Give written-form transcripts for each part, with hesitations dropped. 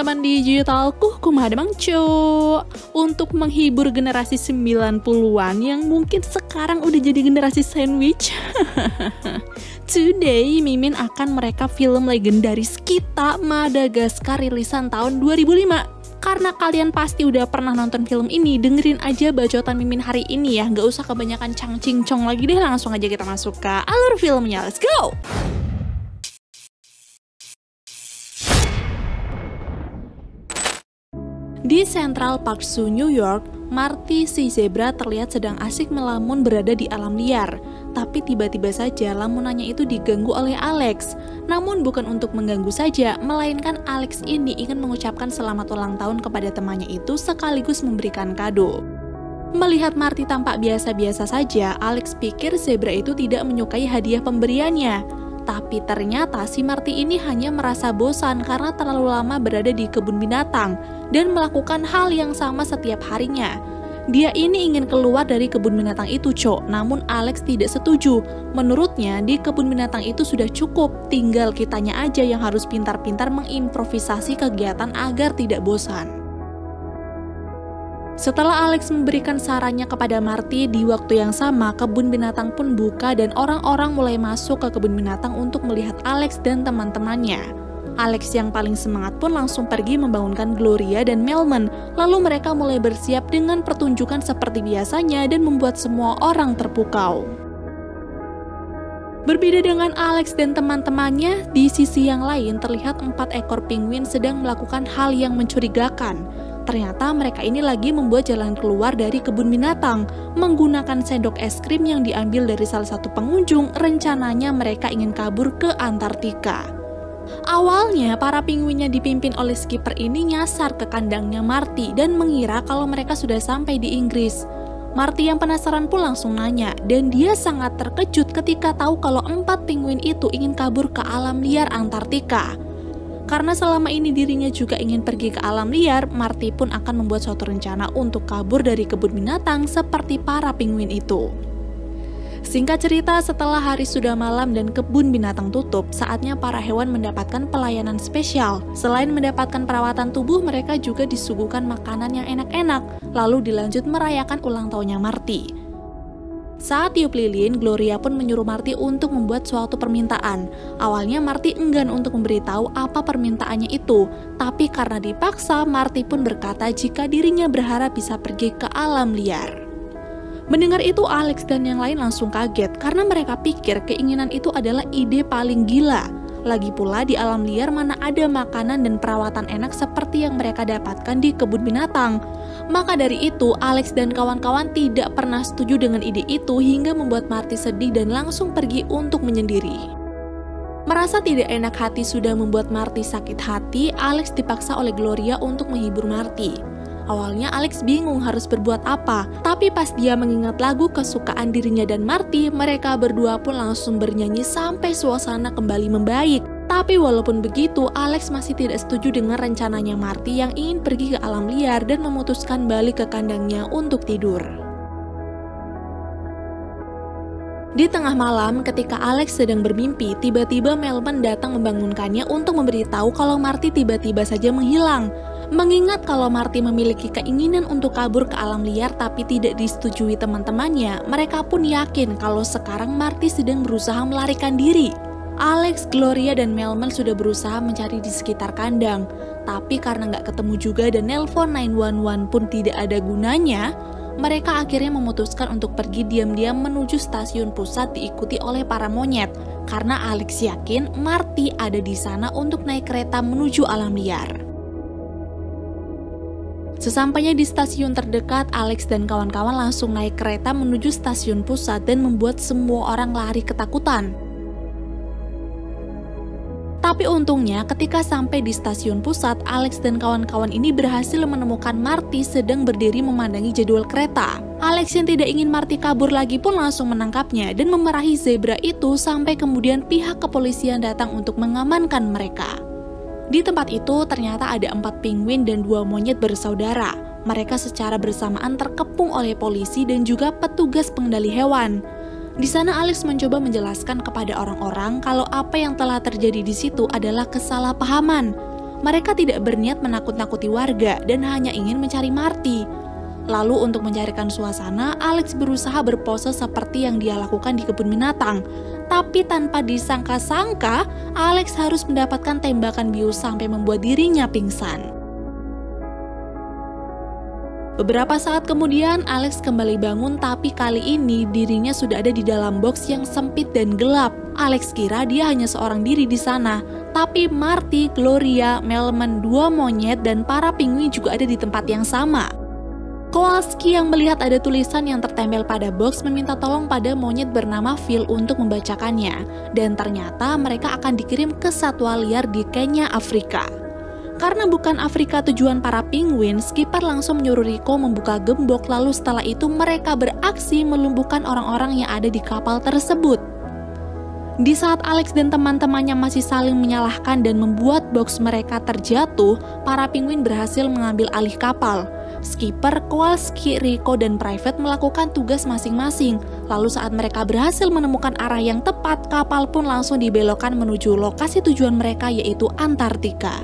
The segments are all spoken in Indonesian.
teman-teman digitalku, kumaha Mangco. Untuk menghibur generasi 90-an yang mungkin sekarang udah jadi generasi sandwich. Today, Mimin akan mereka film legendaris kita Madagaskar rilisan tahun 2005. Karena kalian pasti udah pernah nonton film ini, dengerin aja bacotan Mimin hari ini ya. Gak usah kebanyakan cang-cing-cong lagi deh, langsung aja kita masuk ke alur filmnya. Let's go! Di Central Park Zoo, New York, Marty si zebra terlihat sedang asik melamun berada di alam liar. Tapi tiba-tiba saja lamunannya itu diganggu oleh Alex. Namun bukan untuk mengganggu saja, melainkan Alex ini ingin mengucapkan selamat ulang tahun kepada temannya itu sekaligus memberikan kado. Melihat Marty tampak biasa-biasa saja, Alex pikir zebra itu tidak menyukai hadiah pemberiannya. Tapi ternyata si Marty ini hanya merasa bosan karena terlalu lama berada di kebun binatang dan melakukan hal yang sama setiap harinya. Dia ini ingin keluar dari kebun binatang itu, namun Alex tidak setuju. Menurutnya, di kebun binatang itu sudah cukup, tinggal kitanya aja yang harus pintar-pintar mengimprovisasi kegiatan agar tidak bosan. Setelah Alex memberikan sarannya kepada Marty, di waktu yang sama kebun binatang pun buka dan orang-orang mulai masuk ke kebun binatang untuk melihat Alex dan teman-temannya. Alex yang paling semangat pun langsung pergi membangunkan Gloria dan Melman, lalu mereka mulai bersiap dengan pertunjukan seperti biasanya dan membuat semua orang terpukau. Berbeda dengan Alex dan teman-temannya, di sisi yang lain terlihat 4 ekor penguin sedang melakukan hal yang mencurigakan. Ternyata mereka ini lagi membuat jalan keluar dari kebun binatang. Menggunakan sendok es krim yang diambil dari salah satu pengunjung, rencananya mereka ingin kabur ke Antartika. Awalnya, para penguinnya dipimpin oleh skipper ini nyasar ke kandangnya Marty dan mengira kalau mereka sudah sampai di Inggris. Marty yang penasaran pun langsung nanya, dan dia sangat terkejut ketika tahu kalau 4 penguin itu ingin kabur ke alam liar Antartika. Karena selama ini dirinya juga ingin pergi ke alam liar, Marty pun akan membuat suatu rencana untuk kabur dari kebun binatang seperti para penguin itu. Singkat cerita, setelah hari sudah malam dan kebun binatang tutup, saatnya para hewan mendapatkan pelayanan spesial. Selain mendapatkan perawatan tubuh, mereka juga disuguhkan makanan yang enak-enak, lalu dilanjut merayakan ulang tahunnya Marty. Saat tiup lilin, Gloria pun menyuruh Marty untuk membuat suatu permintaan. Awalnya Marty enggan untuk memberitahu apa permintaannya itu, tapi karena dipaksa, Marty pun berkata jika dirinya berharap bisa pergi ke alam liar. Mendengar itu, Alex dan yang lain langsung kaget karena mereka pikir keinginan itu adalah ide paling gila. Lagi pula di alam liar mana ada makanan dan perawatan enak seperti yang mereka dapatkan di kebun binatang. Maka dari itu, Alex dan kawan-kawan tidak pernah setuju dengan ide itu hingga membuat Marty sedih dan langsung pergi untuk menyendiri. Merasa tidak enak hati sudah membuat Marty sakit hati, Alex dipaksa oleh Gloria untuk menghibur Marty. Awalnya Alex bingung harus berbuat apa, tapi pas dia mengingat lagu kesukaan dirinya dan Marty, mereka berdua pun langsung bernyanyi sampai suasana kembali membaik. Tapi walaupun begitu, Alex masih tidak setuju dengan rencananya Marty yang ingin pergi ke alam liar dan memutuskan balik ke kandangnya untuk tidur. Di tengah malam, ketika Alex sedang bermimpi, tiba-tiba Melman datang membangunkannya untuk memberitahu kalau Marty tiba-tiba saja menghilang. Mengingat kalau Marty memiliki keinginan untuk kabur ke alam liar tapi tidak disetujui teman-temannya, mereka pun yakin kalau sekarang Marty sedang berusaha melarikan diri. Alex, Gloria, dan Melman sudah berusaha mencari di sekitar kandang, tapi karena nggak ketemu juga dan nelpon 911 pun tidak ada gunanya, mereka akhirnya memutuskan untuk pergi diam-diam menuju stasiun pusat diikuti oleh para monyet, karena Alex yakin Marty ada di sana untuk naik kereta menuju alam liar. Sesampainya di stasiun terdekat, Alex dan kawan-kawan langsung naik kereta menuju stasiun pusat dan membuat semua orang lari ketakutan. Tapi untungnya ketika sampai di stasiun pusat, Alex dan kawan-kawan ini berhasil menemukan Marty sedang berdiri memandangi jadwal kereta. Alex yang tidak ingin Marty kabur lagi pun langsung menangkapnya dan memarahi zebra itu sampai kemudian pihak kepolisian datang untuk mengamankan mereka. Di tempat itu ternyata ada 4 penguin dan 2 monyet bersaudara. Mereka secara bersamaan terkepung oleh polisi dan juga petugas pengendali hewan. Di sana Alex mencoba menjelaskan kepada orang-orang kalau apa yang telah terjadi di situ adalah kesalahpahaman. Mereka tidak berniat menakut-nakuti warga dan hanya ingin mencari Marty. Lalu untuk mencairkan suasana, Alex berusaha berpose seperti yang dia lakukan di kebun binatang. Tapi tanpa disangka-sangka, Alex harus mendapatkan tembakan bius sampai membuat dirinya pingsan. Beberapa saat kemudian, Alex kembali bangun, tapi kali ini dirinya sudah ada di dalam box yang sempit dan gelap. Alex kira dia hanya seorang diri di sana, tapi Marty, Gloria, Melman, 2 monyet, dan para penguin juga ada di tempat yang sama. Kowalski yang melihat ada tulisan yang tertempel pada box meminta tolong pada monyet bernama Phil untuk membacakannya, dan ternyata mereka akan dikirim ke satwa liar di Kenya, Afrika. Karena bukan Afrika tujuan para penguin, skipper langsung menyuruh Rico membuka gembok, lalu setelah itu mereka beraksi melumpuhkan orang-orang yang ada di kapal tersebut. Di saat Alex dan teman-temannya masih saling menyalahkan dan membuat box mereka terjatuh, para penguin berhasil mengambil alih kapal. Skipper, Kowalski, Rico, dan Private melakukan tugas masing-masing. Lalu saat mereka berhasil menemukan arah yang tepat, kapal pun langsung dibelokkan menuju lokasi tujuan mereka, yaitu Antartika.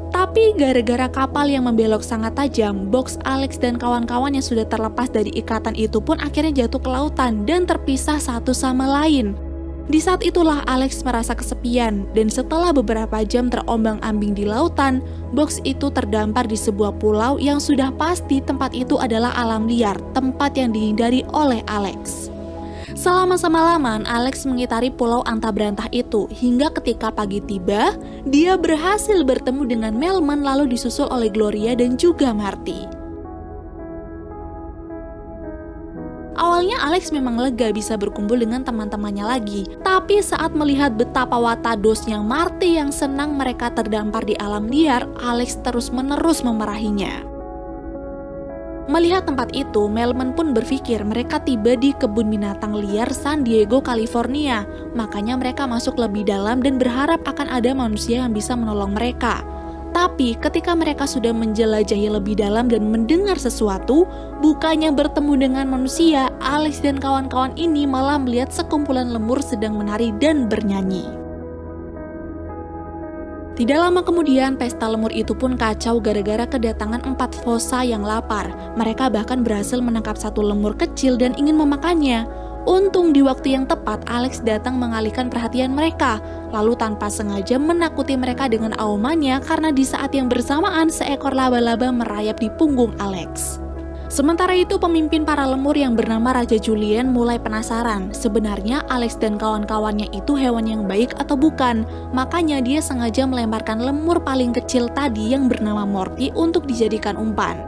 Tapi gara-gara kapal yang membelok sangat tajam, box Alex dan kawan-kawan yang sudah terlepas dari ikatan itu pun akhirnya jatuh ke lautan dan terpisah satu sama lain. Di saat itulah Alex merasa kesepian, dan setelah beberapa jam terombang-ambing di lautan, box itu terdampar di sebuah pulau yang sudah pasti tempat itu adalah alam liar, tempat yang dihindari oleh Alex. Selama semalaman, Alex mengitari pulau antah berantah itu, hingga ketika pagi tiba, dia berhasil bertemu dengan Melman lalu disusul oleh Gloria dan juga Marty. Awalnya Alex memang lega bisa berkumpul dengan teman-temannya lagi, tapi saat melihat betapa watadosnya Marty yang senang mereka terdampar di alam liar, Alex terus-menerus memarahinya. Melihat tempat itu, Melman pun berpikir mereka tiba di kebun binatang liar San Diego, California. Makanya mereka masuk lebih dalam dan berharap akan ada manusia yang bisa menolong mereka. Tapi ketika mereka sudah menjelajahi lebih dalam dan mendengar sesuatu, bukannya bertemu dengan manusia, Alex dan kawan-kawan ini malah melihat sekumpulan lemur sedang menari dan bernyanyi. Tidak lama kemudian, pesta lemur itu pun kacau gara-gara kedatangan 4 fossa yang lapar. Mereka bahkan berhasil menangkap satu lemur kecil dan ingin memakannya. Untung di waktu yang tepat, Alex datang mengalihkan perhatian mereka, lalu tanpa sengaja menakuti mereka dengan aumannya karena di saat yang bersamaan seekor laba-laba merayap di punggung Alex. Sementara itu, pemimpin para lemur yang bernama Raja Julien mulai penasaran, sebenarnya Alex dan kawan-kawannya itu hewan yang baik atau bukan. Makanya dia sengaja melemparkan lemur paling kecil tadi yang bernama Morty untuk dijadikan umpan.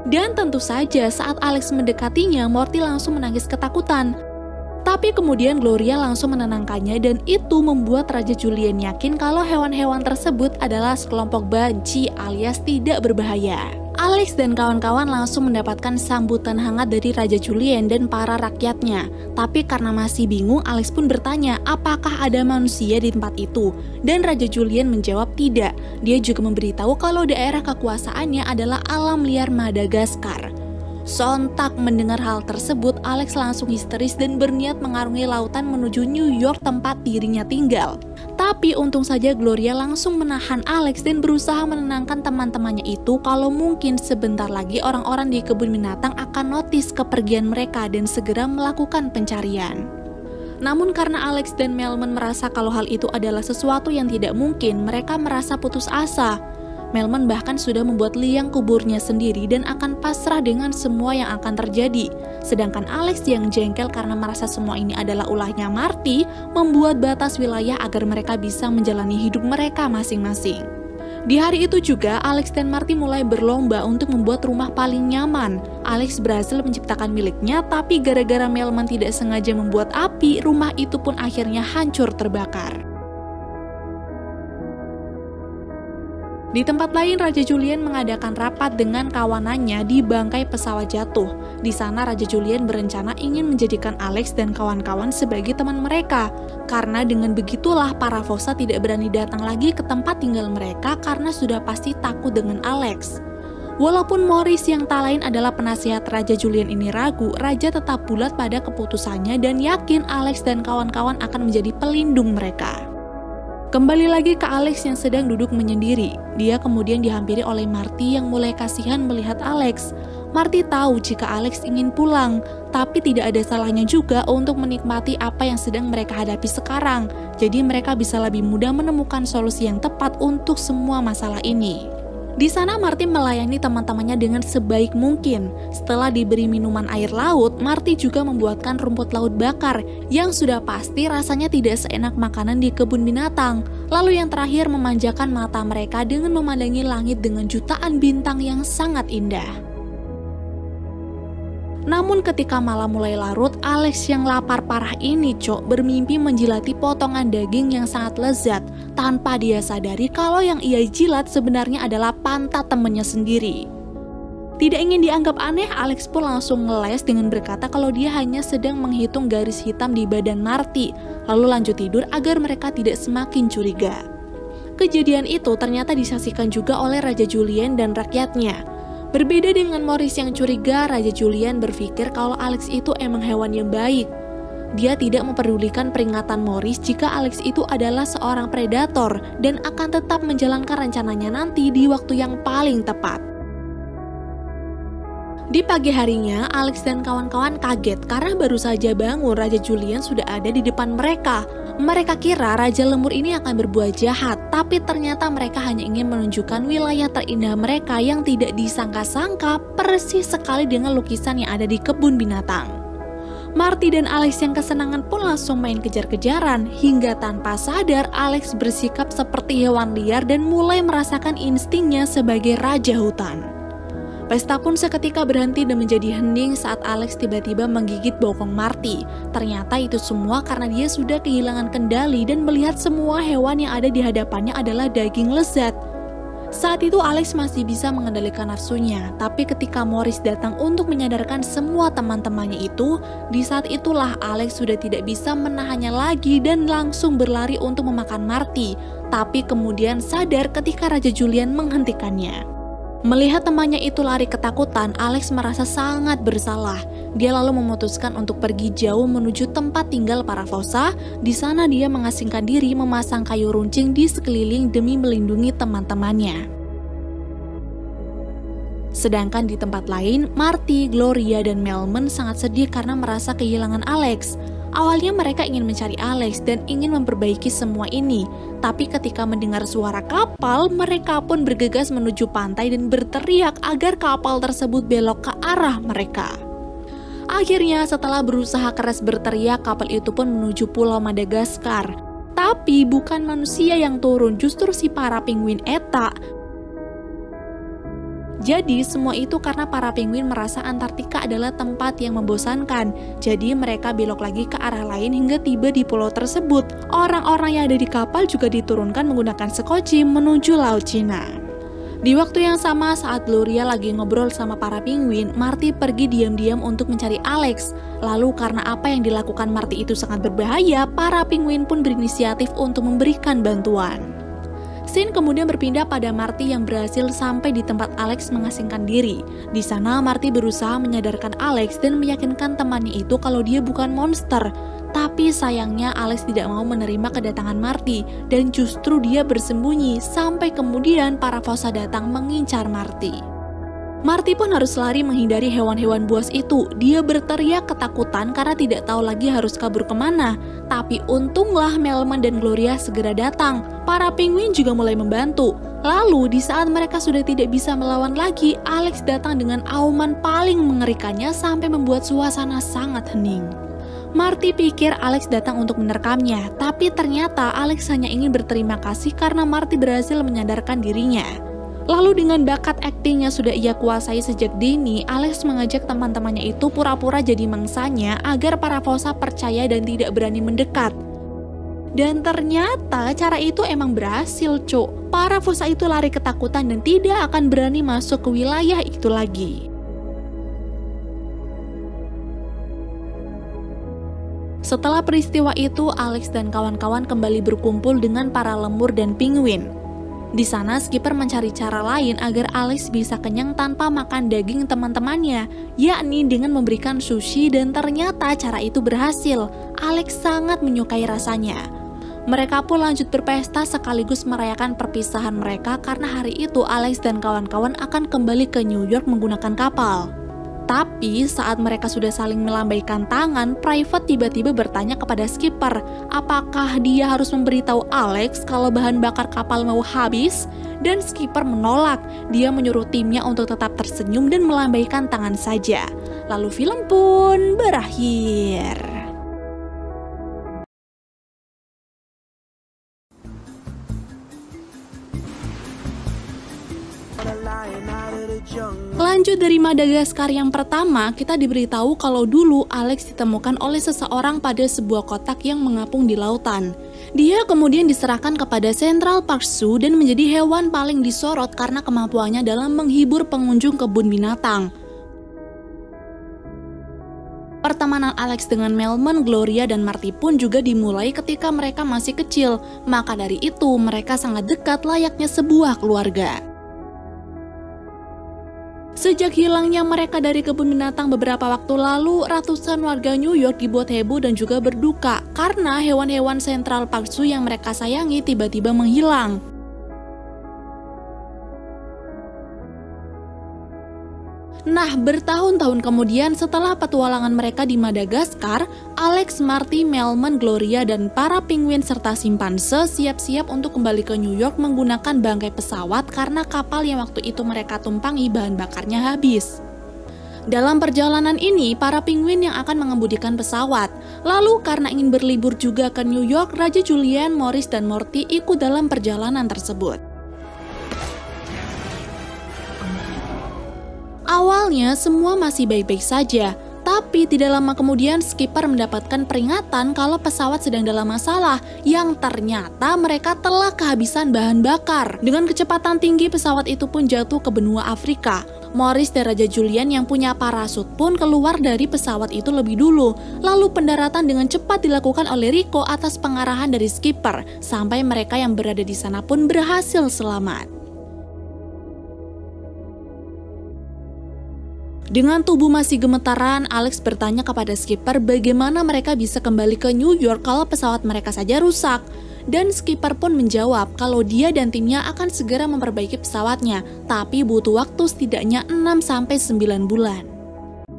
Dan tentu saja saat Alex mendekatinya, Morty langsung menangis ketakutan. Tapi kemudian Gloria langsung menenangkannya dan itu membuat Raja Julien yakin kalau hewan-hewan tersebut adalah sekelompok banci alias tidak berbahaya. Alex dan kawan-kawan langsung mendapatkan sambutan hangat dari Raja Julien dan para rakyatnya. Tapi karena masih bingung, Alex pun bertanya apakah ada manusia di tempat itu. Dan Raja Julien menjawab tidak. Dia juga memberitahu kalau daerah kekuasaannya adalah alam liar Madagaskar. Sontak mendengar hal tersebut, Alex langsung histeris dan berniat mengarungi lautan menuju New York tempat dirinya tinggal. Tapi untung saja Gloria langsung menahan Alex dan berusaha menenangkan teman-temannya itu kalau mungkin sebentar lagi orang-orang di kebun binatang akan notice kepergian mereka dan segera melakukan pencarian. Namun karena Alex dan Melman merasa kalau hal itu adalah sesuatu yang tidak mungkin, mereka merasa putus asa. Melman bahkan sudah membuat liang kuburnya sendiri dan akan pasrah dengan semua yang akan terjadi. Sedangkan Alex yang jengkel karena merasa semua ini adalah ulahnya Marty, membuat batas wilayah agar mereka bisa menjalani hidup mereka masing-masing. Di hari itu juga, Alex dan Marty mulai berlomba untuk membuat rumah paling nyaman. Alex berhasil menciptakan miliknya, tapi gara-gara Melman tidak sengaja membuat api, rumah itu pun akhirnya hancur terbakar. Di tempat lain, Raja Julien mengadakan rapat dengan kawanannya di bangkai pesawat jatuh. Di sana, Raja Julien berencana ingin menjadikan Alex dan kawan-kawan sebagai teman mereka. Karena dengan begitulah, para fossa tidak berani datang lagi ke tempat tinggal mereka karena sudah pasti takut dengan Alex. Walaupun Maurice yang tak lain adalah penasihat Raja Julien ini ragu, Raja tetap bulat pada keputusannya dan yakin Alex dan kawan-kawan akan menjadi pelindung mereka. Kembali lagi ke Alex yang sedang duduk menyendiri. Dia kemudian dihampiri oleh Marty yang mulai kasihan melihat Alex. Marty tahu jika Alex ingin pulang, tapi tidak ada salahnya juga untuk menikmati apa yang sedang mereka hadapi sekarang. Jadi mereka bisa lebih mudah menemukan solusi yang tepat untuk semua masalah ini. Di sana Marty melayani teman-temannya dengan sebaik mungkin. Setelah diberi minuman air laut, Marty juga membuatkan rumput laut bakar yang sudah pasti rasanya tidak seenak makanan di kebun binatang. Lalu yang terakhir memanjakan mata mereka dengan memandangi langit dengan jutaan bintang yang sangat indah. Namun ketika malam mulai larut, Alex yang lapar parah ini bermimpi menjilati potongan daging yang sangat lezat tanpa dia sadari kalau yang ia jilat sebenarnya adalah pantat temannya sendiri. Tidak ingin dianggap aneh, Alex pun langsung ngeles dengan berkata kalau dia hanya sedang menghitung garis hitam di badan Marty, lalu lanjut tidur agar mereka tidak semakin curiga. Kejadian itu ternyata disaksikan juga oleh Raja Julian dan rakyatnya. Berbeda dengan Maurice yang curiga, Raja Julian berpikir kalau Alex itu emang hewan yang baik. Dia tidak memperdulikan peringatan Maurice jika Alex itu adalah seorang predator dan akan tetap menjalankan rencananya nanti di waktu yang paling tepat. Di pagi harinya, Alex dan kawan-kawan kaget karena baru saja bangun Raja Julian sudah ada di depan mereka. Mereka kira Raja Lemur ini akan berbuat jahat, tapi ternyata mereka hanya ingin menunjukkan wilayah terindah mereka yang tidak disangka-sangka persis sekali dengan lukisan yang ada di kebun binatang. Marty dan Alex yang kesenangan pun langsung main kejar-kejaran, hingga tanpa sadar Alex bersikap seperti hewan liar dan mulai merasakan instingnya sebagai raja hutan. Pesta pun seketika berhenti dan menjadi hening saat Alex tiba-tiba menggigit bokong Marty. Ternyata itu semua karena dia sudah kehilangan kendali dan melihat semua hewan yang ada di hadapannya adalah daging lezat. Saat itu Alex masih bisa mengendalikan nafsunya, tapi ketika Maurice datang untuk menyadarkan semua teman-temannya itu, di saat itulah Alex sudah tidak bisa menahannya lagi dan langsung berlari untuk memakan Marty, tapi kemudian sadar ketika Raja Julian menghentikannya. Melihat temannya itu lari ketakutan, Alex merasa sangat bersalah. Dia lalu memutuskan untuk pergi jauh menuju tempat tinggal para fossa. Di sana dia mengasingkan diri memasang kayu runcing di sekeliling demi melindungi teman-temannya. Sedangkan di tempat lain, Marty, Gloria, dan Melman sangat sedih karena merasa kehilangan Alex. Awalnya mereka ingin mencari Alex dan ingin memperbaiki semua ini. Tapi ketika mendengar suara kapal, mereka pun bergegas menuju pantai dan berteriak agar kapal tersebut belok ke arah mereka. Akhirnya setelah berusaha keras berteriak, kapal itu pun menuju Pulau Madagaskar. Tapi bukan manusia yang turun, justru si para penguin eta. Jadi semua itu karena para penguin merasa Antartika adalah tempat yang membosankan. Jadi mereka belok lagi ke arah lain hingga tiba di pulau tersebut. Orang-orang yang ada di kapal juga diturunkan menggunakan sekoci menuju Laut Cina. Di waktu yang sama saat Gloria lagi ngobrol sama para penguin, Marty pergi diam-diam untuk mencari Alex. Lalu karena apa yang dilakukan Marty itu sangat berbahaya, para penguin pun berinisiatif untuk memberikan bantuan. Scene kemudian berpindah pada Marty yang berhasil sampai di tempat Alex mengasingkan diri. Di sana Marty berusaha menyadarkan Alex dan meyakinkan temannya itu kalau dia bukan monster. Tapi sayangnya Alex tidak mau menerima kedatangan Marty dan justru dia bersembunyi sampai kemudian para fossa datang mengincar Marty. Marty pun harus lari menghindari hewan-hewan buas itu. Dia berteriak ketakutan karena tidak tahu lagi harus kabur kemana. Tapi untunglah Melman dan Gloria segera datang. Para penguin juga mulai membantu. Lalu di saat mereka sudah tidak bisa melawan lagi, Alex datang dengan auman paling mengerikannya sampai membuat suasana sangat hening. Marty pikir Alex datang untuk menerkamnya, tapi ternyata Alex hanya ingin berterima kasih karena Marty berhasil menyadarkan dirinya. Lalu dengan bakat aktingnya sudah ia kuasai sejak dini, Alex mengajak teman-temannya itu pura-pura jadi mangsanya agar para fossa percaya dan tidak berani mendekat. Dan ternyata cara itu emang berhasil, cuk. Para fossa itu lari ketakutan dan tidak akan berani masuk ke wilayah itu lagi. Setelah peristiwa itu, Alex dan kawan-kawan kembali berkumpul dengan para lemur dan penguin. Di sana, skipper mencari cara lain agar Alex bisa kenyang tanpa makan daging teman-temannya, yakni dengan memberikan sushi, dan ternyata cara itu berhasil. Alex sangat menyukai rasanya. Mereka pun lanjut berpesta sekaligus merayakan perpisahan mereka karena hari itu Alex dan kawan-kawan akan kembali ke New York menggunakan kapal. Tapi saat mereka sudah saling melambaikan tangan, Private tiba-tiba bertanya kepada skipper, apakah dia harus memberitahu Alex kalau bahan bakar kapal mau habis? Dan skipper menolak, dia menyuruh timnya untuk tetap tersenyum dan melambaikan tangan saja. Lalu film pun berakhir. Lanjut dari Madagaskar yang pertama, kita diberitahu kalau dulu Alex ditemukan oleh seseorang pada sebuah kotak yang mengapung di lautan. Dia kemudian diserahkan kepada Central Park Zoo dan menjadi hewan paling disorot karena kemampuannya dalam menghibur pengunjung kebun binatang. Pertemanan Alex dengan Melman, Gloria, dan Marty pun juga dimulai ketika mereka masih kecil. Maka dari itu, mereka sangat dekat layaknya sebuah keluarga. Sejak hilangnya mereka dari kebun binatang beberapa waktu lalu, ratusan warga New York dibuat heboh dan juga berduka karena hewan-hewan Central Park Zoo yang mereka sayangi tiba-tiba menghilang. Nah, bertahun-tahun kemudian setelah petualangan mereka di Madagaskar, Alex, Marty, Melman, Gloria, dan para penguin serta simpanse siap-siap untuk kembali ke New York menggunakan bangkai pesawat karena kapal yang waktu itu mereka tumpangi bahan bakarnya habis. Dalam perjalanan ini, para penguin yang akan mengemudikan pesawat. Lalu karena ingin berlibur juga ke New York, Raja Julian, Morris, dan Morty ikut dalam perjalanan tersebut. Awalnya semua masih baik-baik saja, tapi tidak lama kemudian skipper mendapatkan peringatan kalau pesawat sedang dalam masalah yang ternyata mereka telah kehabisan bahan bakar. Dengan kecepatan tinggi pesawat itu pun jatuh ke benua Afrika. Morris dan Raja Julian yang punya parasut pun keluar dari pesawat itu lebih dulu. Lalu pendaratan dengan cepat dilakukan oleh Rico atas pengarahan dari skipper, sampai mereka yang berada di sana pun berhasil selamat. Dengan tubuh masih gemetaran, Alex bertanya kepada skipper bagaimana mereka bisa kembali ke New York kalau pesawat mereka saja rusak. Dan skipper pun menjawab kalau dia dan timnya akan segera memperbaiki pesawatnya, tapi butuh waktu setidaknya 6-9 bulan.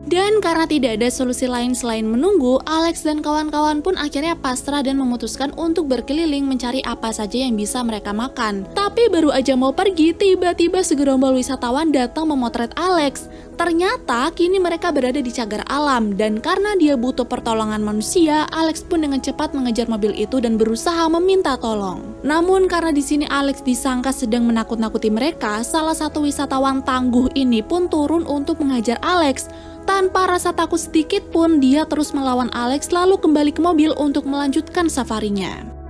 Dan karena tidak ada solusi lain selain menunggu, Alex dan kawan-kawan pun akhirnya pasrah dan memutuskan untuk berkeliling mencari apa saja yang bisa mereka makan. Tapi baru aja mau pergi, tiba-tiba segerombol wisatawan datang memotret Alex. Ternyata kini mereka berada di cagar alam, dan karena dia butuh pertolongan manusia, Alex pun dengan cepat mengejar mobil itu dan berusaha meminta tolong. Namun karena di sini Alex disangka sedang menakut-nakuti mereka, salah satu wisatawan tangguh ini pun turun untuk menghajar Alex. Tanpa rasa takut sedikit pun, dia terus melawan Alex lalu kembali ke mobil untuk melanjutkan safarinya.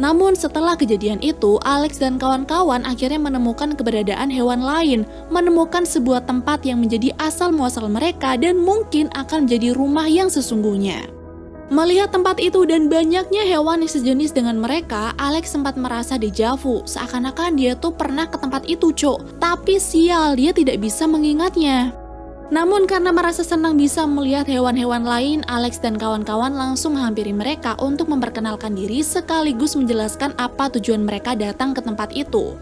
Namun setelah kejadian itu, Alex dan kawan-kawan akhirnya menemukan keberadaan hewan lain, menemukan sebuah tempat yang menjadi asal-muasal mereka dan mungkin akan menjadi rumah yang sesungguhnya. Melihat tempat itu dan banyaknya hewan yang sejenis dengan mereka, Alex sempat merasa dejavu, seakan-akan dia tuh pernah ke tempat itu, Tapi sial, dia tidak bisa mengingatnya. Namun karena merasa senang bisa melihat hewan-hewan lain, Alex dan kawan-kawan langsung menghampiri mereka untuk memperkenalkan diri sekaligus menjelaskan apa tujuan mereka datang ke tempat itu.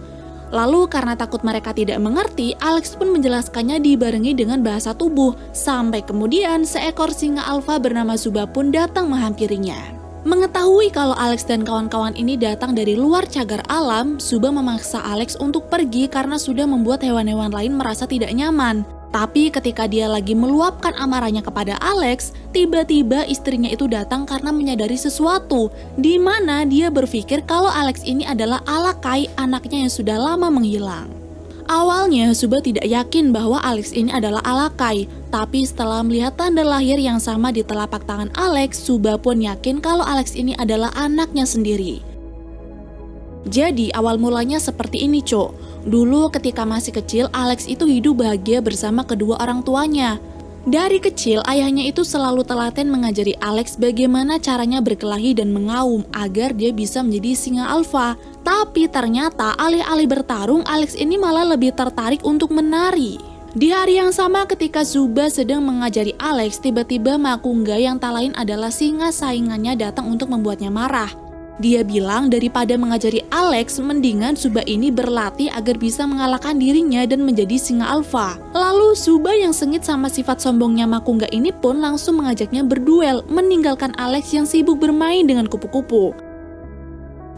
Lalu karena takut mereka tidak mengerti, Alex pun menjelaskannya dibarengi dengan bahasa tubuh, sampai kemudian seekor singa alfa bernama Zuba pun datang menghampirinya. Mengetahui kalau Alex dan kawan-kawan ini datang dari luar cagar alam, Zuba memaksa Alex untuk pergi karena sudah membuat hewan-hewan lain merasa tidak nyaman. Tapi ketika dia lagi meluapkan amarahnya kepada Alex, tiba-tiba istrinya itu datang karena menyadari sesuatu, di mana dia berpikir kalau Alex ini adalah Alakai, anaknya yang sudah lama menghilang. Awalnya Zuba tidak yakin bahwa Alex ini adalah Alakai, tapi setelah melihat tanda lahir yang sama di telapak tangan Alex, Zuba pun yakin kalau Alex ini adalah anaknya sendiri. Jadi awal mulanya seperti ini, Dulu ketika masih kecil, Alex itu hidup bahagia bersama kedua orang tuanya. Dari kecil, ayahnya itu selalu telaten mengajari Alex bagaimana caranya berkelahi dan mengaum agar dia bisa menjadi singa alfa. Tapi ternyata alih-alih bertarung, Alex ini malah lebih tertarik untuk menari. Di hari yang sama ketika Zuba sedang mengajari Alex, tiba-tiba Makungga yang tak lain adalah singa saingannya datang untuk membuatnya marah. Dia bilang daripada mengajari Alex, mendingan Zuba ini berlatih agar bisa mengalahkan dirinya dan menjadi singa alfa. Lalu Zuba yang sengit sama sifat sombongnya Makungga ini pun langsung mengajaknya berduel, meninggalkan Alex yang sibuk bermain dengan kupu-kupu.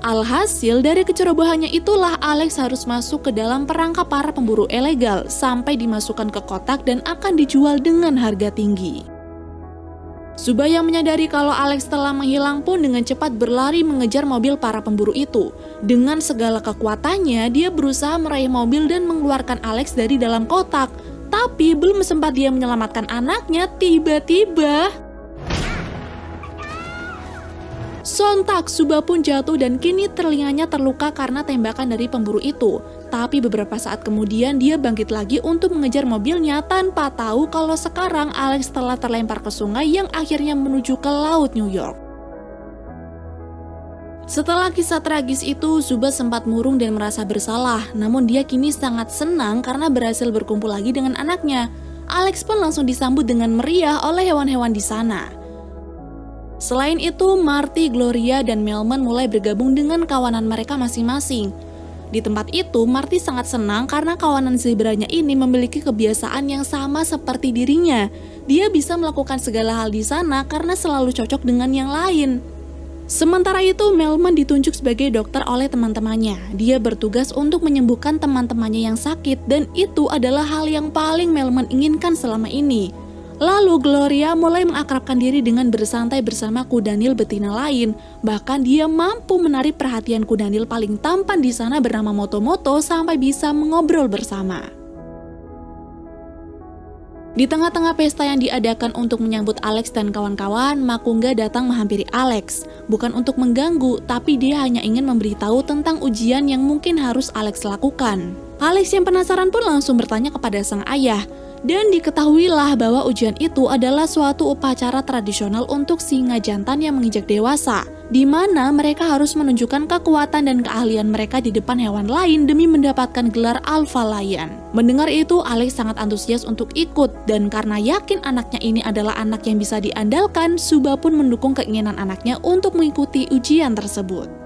Alhasil dari kecerobohannya itulah Alex harus masuk ke dalam perangkap para pemburu ilegal sampai dimasukkan ke kotak dan akan dijual dengan harga tinggi. Zuba yang menyadari kalau Alex telah menghilang pun dengan cepat berlari mengejar mobil para pemburu itu. Dengan segala kekuatannya, dia berusaha meraih mobil dan mengeluarkan Alex dari dalam kotak. Tapi belum sempat dia menyelamatkan anaknya, tiba-tiba sontak Zuba pun jatuh dan kini telinganya terluka karena tembakan dari pemburu itu. Tapi beberapa saat kemudian dia bangkit lagi untuk mengejar mobilnya tanpa tahu kalau sekarang Alex telah terlempar ke sungai yang akhirnya menuju ke laut New York. Setelah kisah tragis itu, Zuba sempat murung dan merasa bersalah. Namun dia kini sangat senang karena berhasil berkumpul lagi dengan anaknya. Alex pun langsung disambut dengan meriah oleh hewan-hewan di sana. Selain itu, Marty, Gloria, dan Melman mulai bergabung dengan kawanan mereka masing-masing. Di tempat itu, Marty sangat senang karena kawanan zebranya ini memiliki kebiasaan yang sama seperti dirinya. Dia bisa melakukan segala hal di sana karena selalu cocok dengan yang lain. Sementara itu, Melman ditunjuk sebagai dokter oleh teman-temannya. Dia bertugas untuk menyembuhkan teman-temannya yang sakit dan itu adalah hal yang paling Melman inginkan selama ini. Lalu Gloria mulai mengakrabkan diri dengan bersantai bersama kudanil betina lain. Bahkan dia mampu menarik perhatian kudanil paling tampan di sana bernama Moto-Moto sampai bisa mengobrol bersama. Di tengah-tengah pesta yang diadakan untuk menyambut Alex dan kawan-kawan, Makungga datang menghampiri Alex. Bukan untuk mengganggu, tapi dia hanya ingin memberitahu tentang ujian yang mungkin harus Alex lakukan. Alex yang penasaran pun langsung bertanya kepada sang ayah. Dan diketahuilah bahwa ujian itu adalah suatu upacara tradisional untuk singa jantan yang menginjak dewasa, di mana mereka harus menunjukkan kekuatan dan keahlian mereka di depan hewan lain demi mendapatkan gelar Alpha Lion. Mendengar itu, Alex sangat antusias untuk ikut, dan karena yakin anaknya ini adalah anak yang bisa diandalkan, Zuba pun mendukung keinginan anaknya untuk mengikuti ujian tersebut.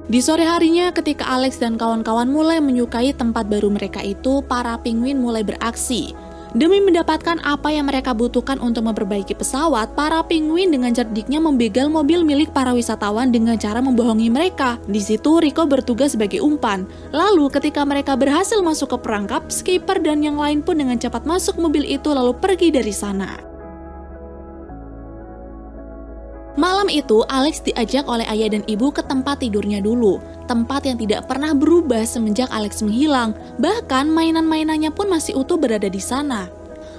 Di sore harinya ketika Alex dan kawan-kawan mulai menyukai tempat baru mereka itu, para penguin mulai beraksi. Demi mendapatkan apa yang mereka butuhkan untuk memperbaiki pesawat, para penguin dengan cerdiknya membegal mobil milik para wisatawan dengan cara membohongi mereka. Di situ Rico bertugas sebagai umpan. Lalu ketika mereka berhasil masuk ke perangkap, skipper dan yang lain pun dengan cepat masuk mobil itu lalu pergi dari sana. Malam itu, Alex diajak oleh ayah dan ibu ke tempat tidurnya dulu. Tempat yang tidak pernah berubah semenjak Alex menghilang. Bahkan mainan-mainannya pun masih utuh berada di sana.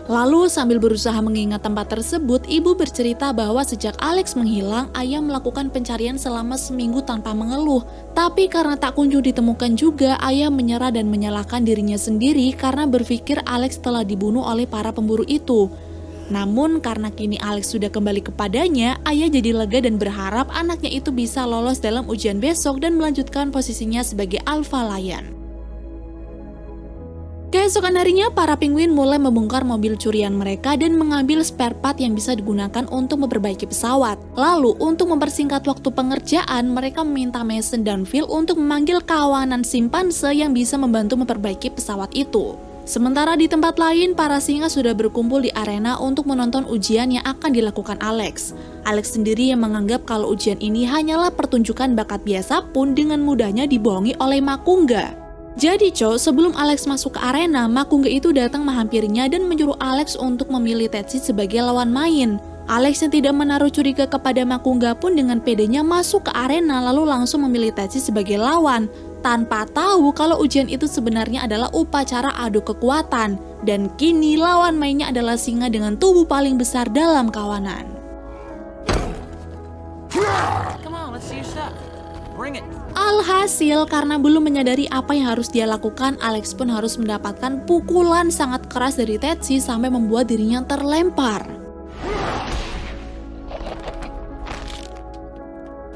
Lalu sambil berusaha mengingat tempat tersebut, ibu bercerita bahwa sejak Alex menghilang, ayah melakukan pencarian selama seminggu tanpa mengeluh. Tapi karena tak kunjung ditemukan juga, ayah menyerah dan menyalahkan dirinya sendiri karena berpikir Alex telah dibunuh oleh para pemburu itu. Namun karena kini Alex sudah kembali kepadanya, ayah jadi lega dan berharap anaknya itu bisa lolos dalam ujian besok dan melanjutkan posisinya sebagai Alpha Lion. Keesokan harinya, para penguin mulai membongkar mobil curian mereka dan mengambil spare part yang bisa digunakan untuk memperbaiki pesawat. Lalu, untuk mempersingkat waktu pengerjaan, mereka meminta Mason dan Phil untuk memanggil kawanan simpanse yang bisa membantu memperbaiki pesawat itu. Sementara di tempat lain, para singa sudah berkumpul di arena untuk menonton ujian yang akan dilakukan Alex. Alex sendiri yang menganggap kalau ujian ini hanyalah pertunjukan bakat biasa pun dengan mudahnya dibohongi oleh Makungga. Jadi sebelum Alex masuk ke arena, Makungga itu datang menghampirinya dan menyuruh Alex untuk memilih Tetsuya sebagai lawan main. Alex yang tidak menaruh curiga kepada Makungga pun dengan pedenya masuk ke arena lalu langsung memilih Tetsuya sebagai lawan. Tanpa tahu kalau ujian itu sebenarnya adalah upacara adu kekuatan. Dan kini lawan mainnya adalah singa dengan tubuh paling besar dalam kawanan. Alhasil, karena belum menyadari apa yang harus dia lakukan, Alex pun harus mendapatkan pukulan sangat keras dari Tetsuya sampai membuat dirinya terlempar.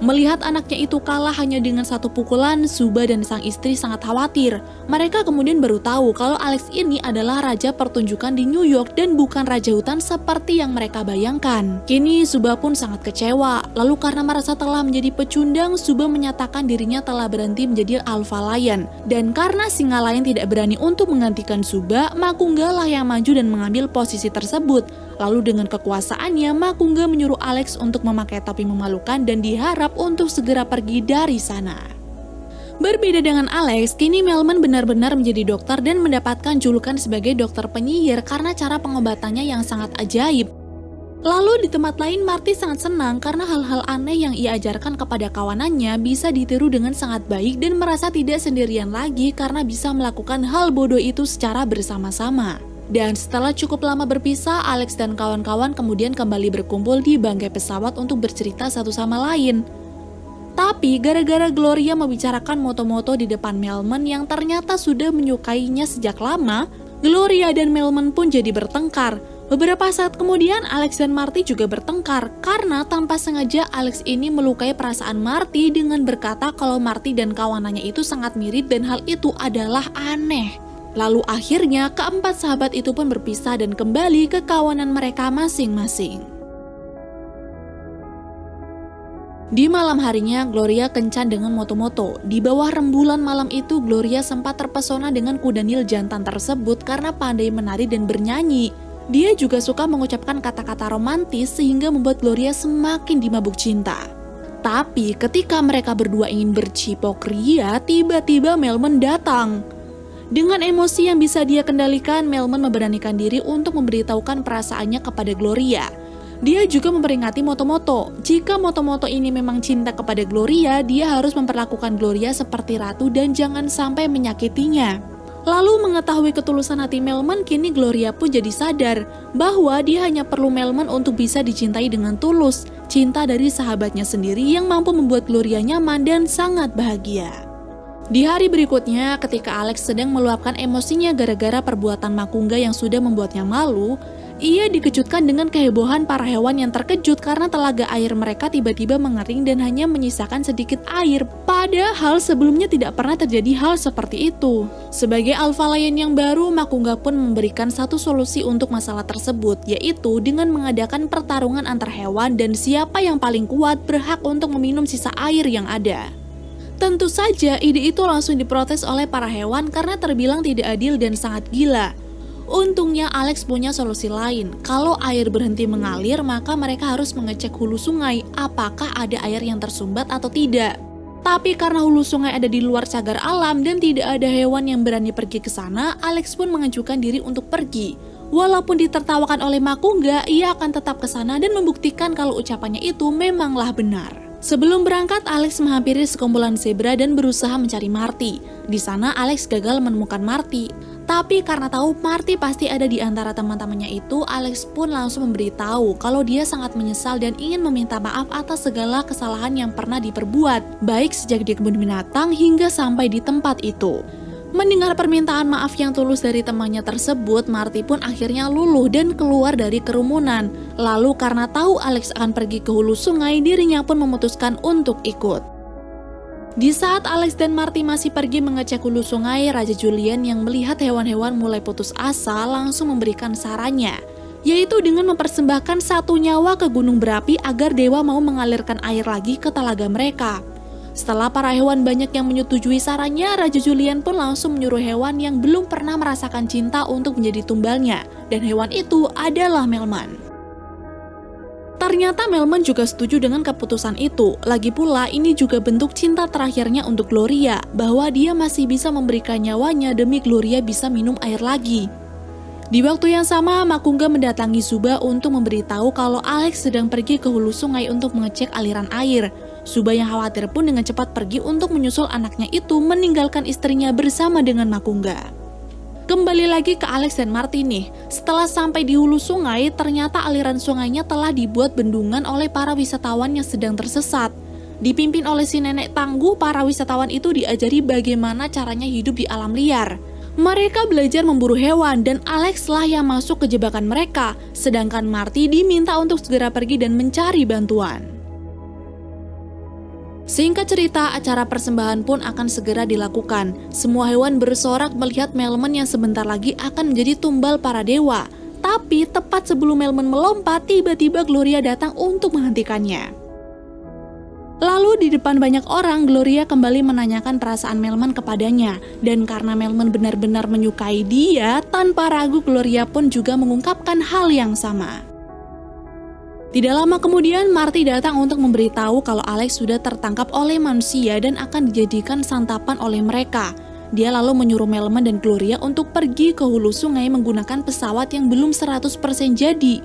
Melihat anaknya itu kalah hanya dengan satu pukulan, Suba dan sang istri sangat khawatir. Mereka kemudian baru tahu kalau Alex ini adalah raja pertunjukan di New York dan bukan raja hutan seperti yang mereka bayangkan. Kini Suba pun sangat kecewa. Lalu karena merasa telah menjadi pecundang, Suba menyatakan dirinya telah berhenti menjadi Alpha Lion. Dan karena singa lain tidak berani untuk menggantikan Suba, Makungga lah yang maju dan mengambil posisi tersebut. Lalu dengan kekuasaannya, Makungga menyuruh Alex untuk memakai topi memalukan dan diharap untuk segera pergi dari sana. Berbeda dengan Alex, kini Melman benar-benar menjadi dokter dan mendapatkan julukan sebagai dokter penyihir karena cara pengobatannya yang sangat ajaib. Lalu di tempat lain, Marty sangat senang karena hal-hal aneh yang ia ajarkan kepada kawanannya bisa ditiru dengan sangat baik dan merasa tidak sendirian lagi karena bisa melakukan hal bodoh itu secara bersama-sama. Dan setelah cukup lama berpisah, Alex dan kawan-kawan kemudian kembali berkumpul di bangkai pesawat untuk bercerita satu sama lain. Tapi gara-gara Gloria membicarakan moto-moto di depan Melman yang ternyata sudah menyukainya sejak lama, Gloria dan Melman pun jadi bertengkar. Beberapa saat kemudian Alex dan Marty juga bertengkar karena tanpa sengaja Alex ini melukai perasaan Marty dengan berkata kalau Marty dan kawanannya itu sangat mirip dan hal itu adalah aneh. Lalu akhirnya keempat sahabat itu pun berpisah dan kembali ke kawanan mereka masing-masing. Di malam harinya, Gloria kencan dengan moto-moto. Di bawah rembulan malam itu, Gloria sempat terpesona dengan kuda Nil jantan tersebut karena pandai menari dan bernyanyi. Dia juga suka mengucapkan kata-kata romantis sehingga membuat Gloria semakin dimabuk cinta. Tapi ketika mereka berdua ingin bercipok ria, tiba-tiba Melman datang. Dengan emosi yang bisa dia kendalikan, Melman memberanikan diri untuk memberitahukan perasaannya kepada Gloria. Dia juga memperingati Moto-moto. Jika Moto-moto ini memang cinta kepada Gloria, dia harus memperlakukan Gloria seperti ratu dan jangan sampai menyakitinya. Lalu mengetahui ketulusan hati Melman, kini Gloria pun jadi sadar bahwa dia hanya perlu Melman untuk bisa dicintai dengan tulus. Cinta dari sahabatnya sendiri yang mampu membuat Gloria nyaman dan sangat bahagia. Di hari berikutnya, ketika Alex sedang meluapkan emosinya gara-gara perbuatan Makungga yang sudah membuatnya malu, ia dikejutkan dengan kehebohan para hewan yang terkejut karena telaga air mereka tiba-tiba mengering dan hanya menyisakan sedikit air. Padahal sebelumnya tidak pernah terjadi hal seperti itu. Sebagai Alpha Lion yang baru, Makungga pun memberikan satu solusi untuk masalah tersebut, yaitu dengan mengadakan pertarungan antar hewan dan siapa yang paling kuat berhak untuk meminum sisa air yang ada. Tentu saja ide itu langsung diprotes oleh para hewan karena terbilang tidak adil dan sangat gila. Untungnya Alex punya solusi lain. Kalau air berhenti mengalir, maka mereka harus mengecek hulu sungai apakah ada air yang tersumbat atau tidak. Tapi karena hulu sungai ada di luar cagar alam dan tidak ada hewan yang berani pergi ke sana, Alex pun mengajukan diri untuk pergi. Walaupun ditertawakan oleh Makungga, ia akan tetap ke sana dan membuktikan kalau ucapannya itu memanglah benar. Sebelum berangkat, Alex menghampiri sekumpulan zebra dan berusaha mencari Marty. Di sana Alex gagal menemukan Marty. Tapi karena tahu Marty pasti ada di antara teman-temannya itu, Alex pun langsung memberitahu kalau dia sangat menyesal dan ingin meminta maaf atas segala kesalahan yang pernah diperbuat, baik sejak di kebun binatang hingga sampai di tempat itu. Mendengar permintaan maaf yang tulus dari temannya tersebut, Marty pun akhirnya luluh dan keluar dari kerumunan. Lalu karena tahu Alex akan pergi ke hulu sungai, dirinya pun memutuskan untuk ikut. Di saat Alex dan Marty masih pergi mengecek hulu sungai, Raja Julian yang melihat hewan-hewan mulai putus asa langsung memberikan sarannya, yaitu dengan mempersembahkan satu nyawa ke gunung berapi agar dewa mau mengalirkan air lagi ke telaga mereka. Setelah para hewan banyak yang menyetujui sarannya, Raja Julian pun langsung menyuruh hewan yang belum pernah merasakan cinta untuk menjadi tumbalnya, dan hewan itu adalah Melman. Ternyata Melman juga setuju dengan keputusan itu. Lagi pula ini juga bentuk cinta terakhirnya untuk Gloria, bahwa dia masih bisa memberikan nyawanya demi Gloria bisa minum air lagi. Di waktu yang sama, Makungga mendatangi Suba untuk memberitahu kalau Alex sedang pergi ke hulu sungai untuk mengecek aliran air. Suba yang khawatir pun dengan cepat pergi untuk menyusul anaknya itu, meninggalkan istrinya bersama dengan Makungga. Kembali lagi ke Alex dan Marty nih. Setelah sampai di hulu sungai, ternyata aliran sungainya telah dibuat bendungan oleh para wisatawan yang sedang tersesat. Dipimpin oleh si nenek tangguh, para wisatawan itu diajari bagaimana caranya hidup di alam liar. Mereka belajar memburu hewan dan Alex lah yang masuk ke jebakan mereka, sedangkan Marty diminta untuk segera pergi dan mencari bantuan. Singkat cerita, acara persembahan pun akan segera dilakukan. Semua hewan bersorak melihat Melman yang sebentar lagi akan menjadi tumbal para dewa. Tapi tepat sebelum Melman melompat, tiba-tiba Gloria datang untuk menghentikannya. Lalu di depan banyak orang, Gloria kembali menanyakan perasaan Melman kepadanya. Dan karena Melman benar-benar menyukai dia, tanpa ragu Gloria pun juga mengungkapkan hal yang sama. Tidak lama kemudian, Marty datang untuk memberitahu kalau Alex sudah tertangkap oleh manusia dan akan dijadikan santapan oleh mereka. Dia lalu menyuruh Melman dan Gloria untuk pergi ke hulu sungai menggunakan pesawat yang belum 100% jadi.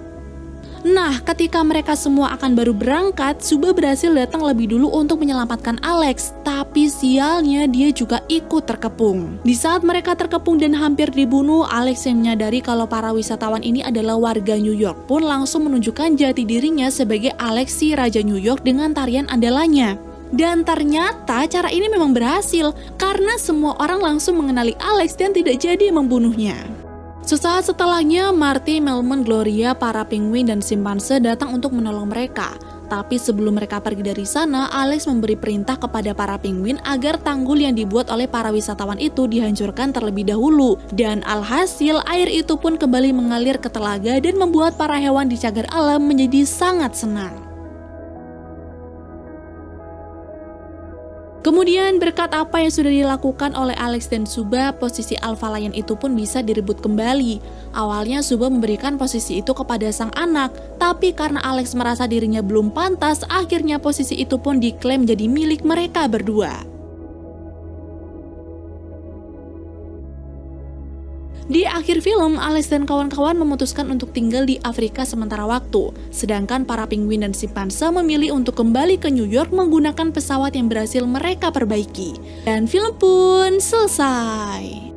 Nah, ketika mereka semua akan baru berangkat, Suba berhasil datang lebih dulu untuk menyelamatkan Alex, tapi sialnya dia juga ikut terkepung. Di saat mereka terkepung dan hampir dibunuh, Alex yang menyadari kalau para wisatawan ini adalah warga New York pun langsung menunjukkan jati dirinya sebagai Alex si Raja New York dengan tarian andalannya. Dan ternyata cara ini memang berhasil, karena semua orang langsung mengenali Alex dan tidak jadi membunuhnya. Sesaat setelahnya, Marty, Melman, Gloria, para penguin, dan simpanse datang untuk menolong mereka. Tapi sebelum mereka pergi dari sana, Alex memberi perintah kepada para penguin agar tanggul yang dibuat oleh para wisatawan itu dihancurkan terlebih dahulu. Dan alhasil, air itu pun kembali mengalir ke telaga dan membuat para hewan di cagar alam menjadi sangat senang. Kemudian berkat apa yang sudah dilakukan oleh Alex dan Suba, posisi Alpha Lion itu pun bisa direbut kembali. Awalnya Suba memberikan posisi itu kepada sang anak, tapi karena Alex merasa dirinya belum pantas, akhirnya posisi itu pun diklaim jadi milik mereka berdua. Di akhir film, Alex dan kawan-kawan memutuskan untuk tinggal di Afrika sementara waktu, sedangkan para penguin dan simpanse memilih untuk kembali ke New York menggunakan pesawat yang berhasil mereka perbaiki. Dan film pun selesai.